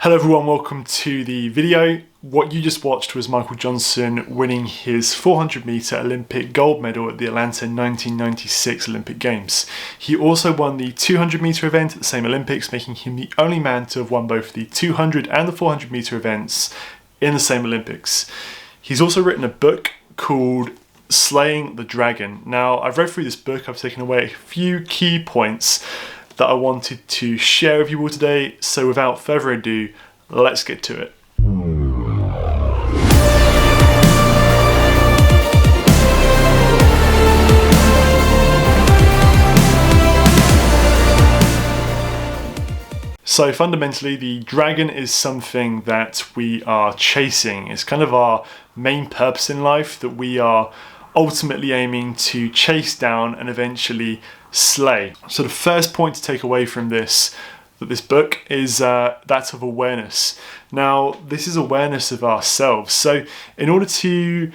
Hello everyone, welcome to the video. What you just watched was Michael Johnson winning his 400 meter Olympic gold medal at the Atlanta 1996 Olympic Games. He also won the 200 meter event at the same Olympics, making him the only man to have won both the 200 and the 400 meter events in the same Olympics. He's also written a book called Slaying the Dragon. Now, I've read through this book, I've taken away a few key points that I wanted to share with you all today. So without further ado, let's get to it. So fundamentally, the dragon is something that we are chasing. It's kind of our main purpose in life that we are ultimately aiming to chase down and eventually slay. So the first point to take away from this book is that of awareness. Now, this is awareness of ourselves. So in order to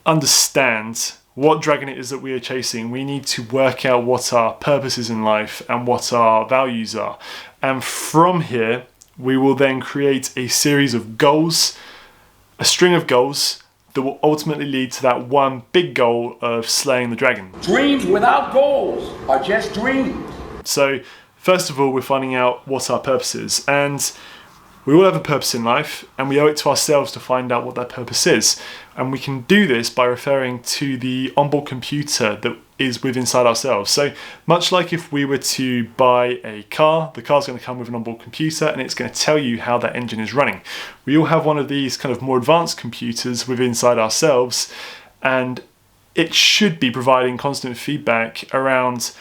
understand what dragon it is that we are chasing, we need to work out what our purpose is in life and what our values are. And from here, we will then create a series of goals, a string of goals that will ultimately lead to that one big goal of slaying the dragon. Dreams without goals are just dreams. So first of all, we're finding out what our purpose is. And we all have a purpose in life, and we owe it to ourselves to find out what that purpose is. And we can do this by referring to the onboard computer that is within inside ourselves. So much like if we were to buy a car, the car's going to come with an onboard computer and it's going to tell you how that engine is running. We all have one of these kind of more advanced computers within inside ourselves, and it should be providing constant feedback around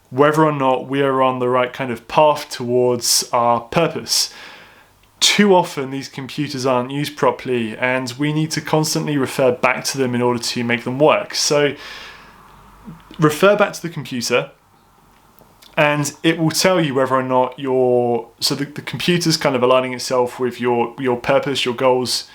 whether or not we are on the right kind of path towards our purpose. Too often these computers aren't used properly, and we need to constantly refer back to them in order to make them work. So refer back to the computer and it will tell you whether or not the computer's kind of aligning itself with your purpose, your goals,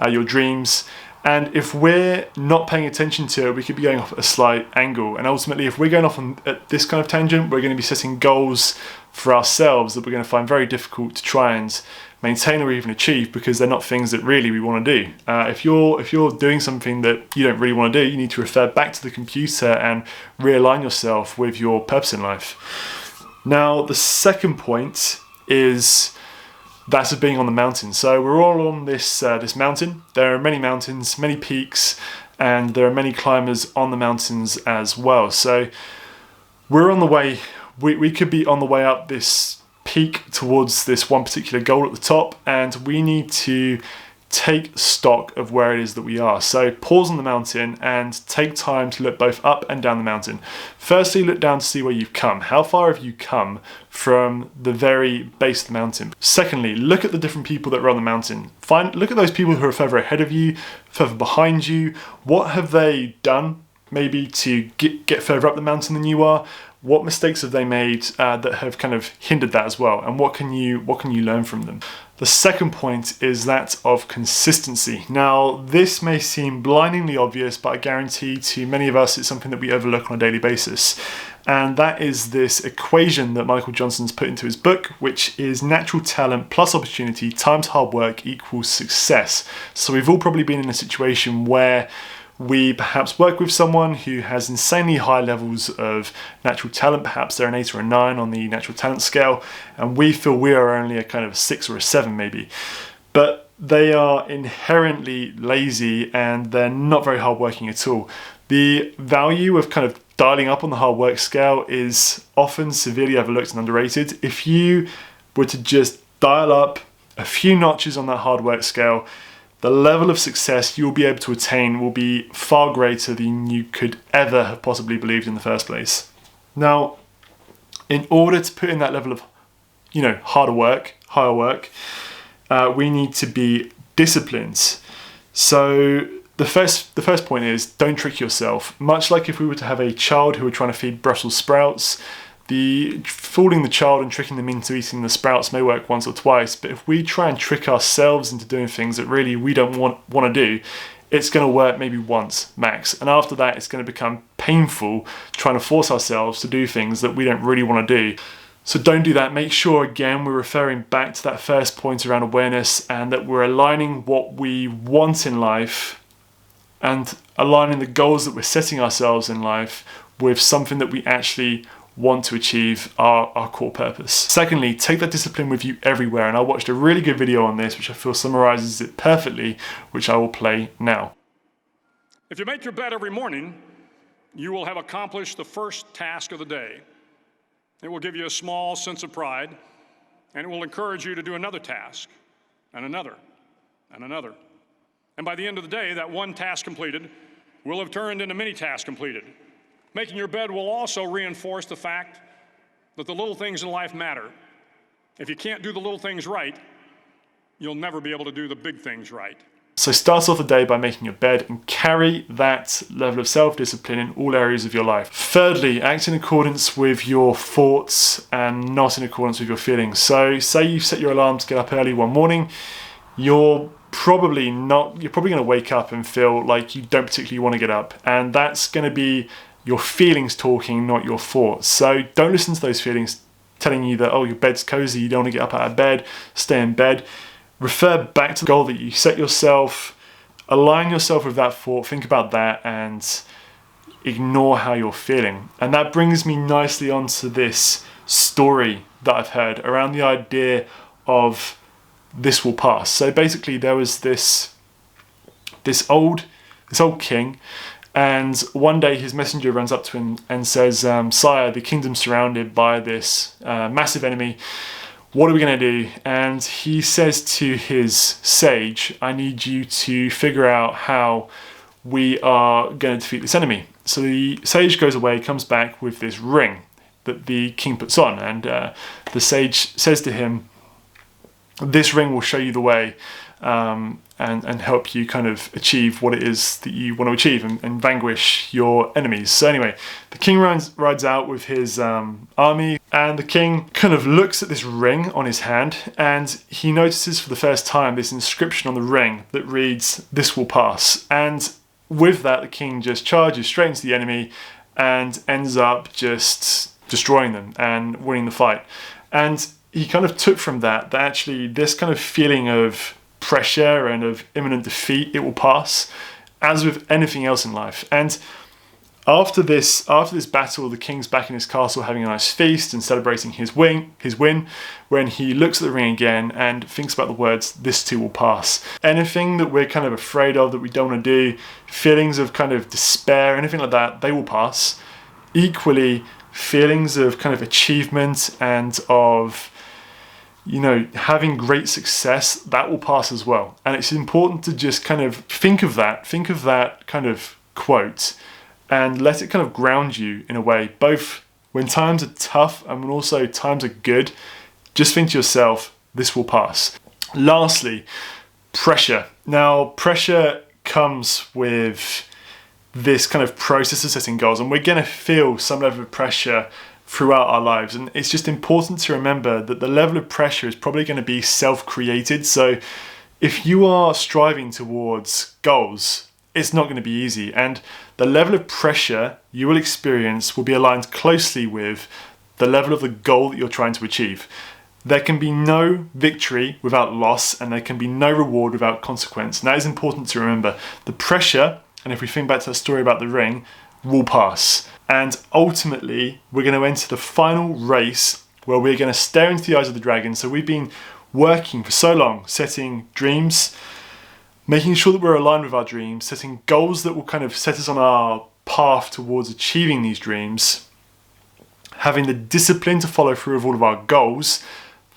your dreams. And if we're not paying attention to it, we could be going off at a slight angle. And ultimately, if we're going off at this kind of tangent, we're going to be setting goals for ourselves that we're going to find very difficult to try and maintain or even achieve, because they're not things that really we want to do. If you're doing something that you don't really want to do, you need to refer back to the computer and realign yourself with your purpose in life. Now, the second point is that of being on the mountain. So we're all on this mountain. There are many mountains, many peaks, and there are many climbers on the mountains as well. So we're on the way. We could be on the way up this peak towards this one particular goal at the top, and we need to take stock of where it is that we are. So pause on the mountain and take time to look both up and down the mountain. Firstly, look down to see where you've come. How far have you come from the very base of the mountain? Secondly, look at the different people that are on the mountain. Look at those people who are further ahead of you, further behind you. What have they done maybe to get further up the mountain than you are? What mistakes have they made that have kind of hindered that as well? And what can you learn from them? The second point is that of consistency. Now, this may seem blindingly obvious, but I guarantee to many of us it's something that we overlook on a daily basis. And that is this equation that Michael Johnson's put into his book, which is natural talent plus opportunity times hard work equals success. So we've all probably been in a situation where we perhaps work with someone who has insanely high levels of natural talent. Perhaps they're an 8 or a 9 on the natural talent scale, and we feel we are only a kind of a 6 or a 7 maybe. But they are inherently lazy and they're not very hardworking at all. The value of kind of dialing up on the hard work scale is often severely overlooked and underrated. If you were to just dial up a few notches on that hard work scale, the level of success you'll be able to attain will be far greater than you could ever have possibly believed in the first place. Now, in order to put in that level of, higher work, we need to be disciplined. So the first point is, don't trick yourself. Much like if we were to have a child who were trying to feed Brussels sprouts, fooling the child and tricking them into eating the sprouts may work once or twice, but if we try and trick ourselves into doing things that really we don't want to do, it's going to work maybe once max, and after that it's going to become painful trying to force ourselves to do things that we don't really want to do. So don't do that. Make sure, again, we're referring back to that first point around awareness, and that we're aligning what we want in life and aligning the goals that we're setting ourselves in life with something that we actually want to achieve, our core purpose. Secondly, take that discipline with you everywhere. And I watched a really good video on this, which I feel summarizes it perfectly, which I will play now. If you make your bed every morning, you will have accomplished the first task of the day. It will give you a small sense of pride, and it will encourage you to do another task, and another, and another. And by the end of the day, that one task completed will have turned into many tasks completed. Making your bed will also reinforce the fact that the little things in life matter. If you can't do the little things right, you'll never be able to do the big things right. So start off the day by making your bed and carry that level of self-discipline in all areas of your life. Thirdly, act in accordance with your thoughts and not in accordance with your feelings. So say you set your alarm to get up early one morning, you're probably going to wake up and feel like you don't particularly want to get up. And that's going to be your feelings talking, not your thoughts. So don't listen to those feelings telling you that, oh, your bed's cozy, you don't want to get up out of bed, stay in bed. Refer back to the goal that you set yourself, align yourself with that thought, think about that, and ignore how you're feeling. And that brings me nicely onto this story that I've heard around the idea of this will pass. So basically there was this old king, and one day his messenger runs up to him and says, "Sire, the kingdom's surrounded by this massive enemy. What are we going to do?" And he says to his sage, "I need you to figure out how we are going to defeat this enemy." So the sage goes away, comes back with this ring that the king puts on, and the sage says to him, "This ring will show you the way and help you kind of achieve what it is that you want to achieve and vanquish your enemies." So anyway, the king rides out with his army, and the king kind of looks at this ring on his hand, and he notices for the first time this inscription on the ring that reads, "This will pass." And with that, the king just charges straight into the enemy and ends up just destroying them and winning the fight. And he kind of took from that actually this kind of feeling of pressure and of imminent defeat, it will pass, as with anything else in life. And after this battle, the king's back in his castle having a nice feast and celebrating his win, when he looks at the ring again and thinks about the words, "This too will pass." Anything that we're kind of afraid of, that we don't want to do, feelings of kind of despair, anything like that, they will pass. Equally, feelings of kind of achievement and of having great success, that will pass as well. And it's important to just kind of think of that kind of quote and let it kind of ground you in a way, both when times are tough and when also times are good. Just think to yourself, this will pass. Lastly, pressure. Now, pressure comes with this kind of process of setting goals, and we're going to feel some level of pressure throughout our lives, and it's just important to remember that the level of pressure is probably going to be self-created. So if you are striving towards goals, it's not going to be easy, and the level of pressure you will experience will be aligned closely with the level of the goal that you're trying to achieve. There can be no victory without loss, and there can be no reward without consequence, and that is important to remember. The pressure, and if we think back to that story about the ring, will pass. And ultimately, we're going to enter the final race where we're going to stare into the eyes of the dragon. So we've been working for so long, setting dreams, making sure that we're aligned with our dreams, setting goals that will kind of set us on our path towards achieving these dreams, having the discipline to follow through with all of our goals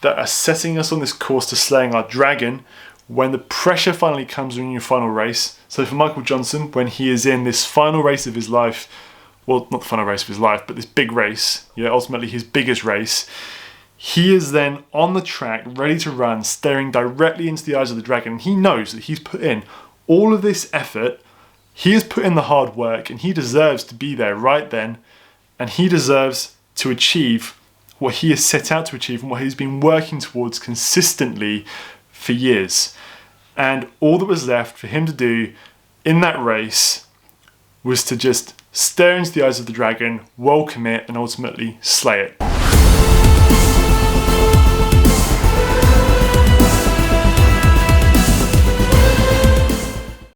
that are setting us on this course to slaying our dragon when the pressure finally comes in your final race. So for Michael Johnson, when he is in this final race of his life, well, not the final race of his life, but this big race, ultimately his biggest race, he is then on the track, ready to run, staring directly into the eyes of the dragon. He knows that he's put in all of this effort, he has put in the hard work, and he deserves to be there right then, and he deserves to achieve what he has set out to achieve and what he's been working towards consistently for years. And all that was left for him to do in that race was to just stare into the eyes of the dragon, welcome it, and ultimately slay it.